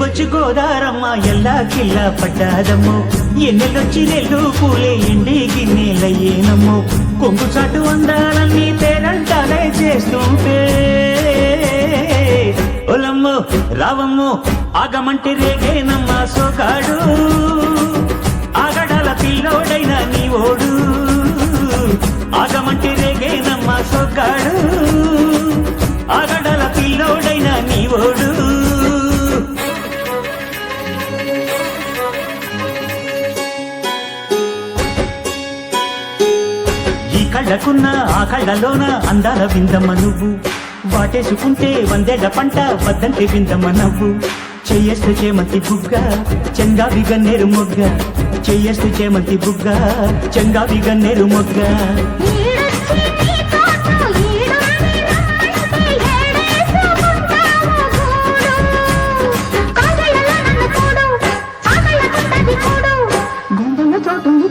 వచ్చి గోదారమ్మ ఎల్లా కిల్లా పడ్డాదమ్మో ఎన్నెలొచ్చి నెల్లు పూలే ఎండి గిన్నెలయ్యేనమ్మో కొంగు చాటు అందాలన్నీ తేరంటాలే చేస్తుంటే ఒలమ్మో రావమ్మో ఆగమంటే రేగేనమ్మ సోగాడు ఆగడాల పిల్లోడైన నీ ఓడు ఆగమంటే రేగేనమ్మ సోగాడు ఆగడాల పిల్లోడైన నీ ఓడు కళ్ళకున్న ఆ కళ్ళలోన అందాల విందమ్మ నువ్వు వాటేసుకుంటే వందేళ్ల పంట వద్దంటే విందమ్మ నవ్వు చెయ్యేస్తు చేమంతి బుగ్గ చెంగావి గన్నేరు మొగ్గ చెయ్యేస్తు చేమంతి బుగ్గ చెంగావి గన్నేరు మొగ్గ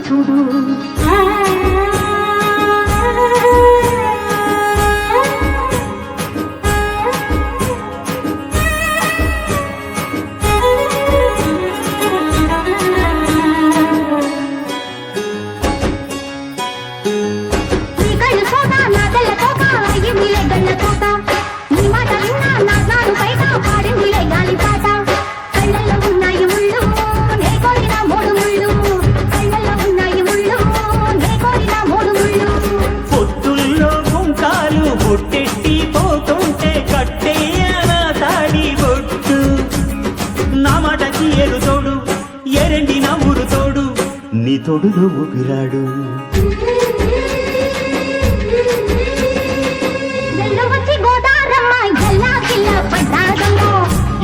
చూడు నీ తోడులో ఊపిరాడు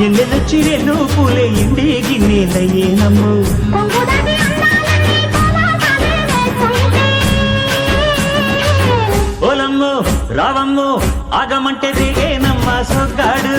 ఎన్నెలొచ్చి నెల్లు పూలే ఎండి గిన్నెలయ్యేనమ్మో ఓలమ్మో రావమ్మో ఆగమంటే దిగేనమ్మ సొగ్గాడు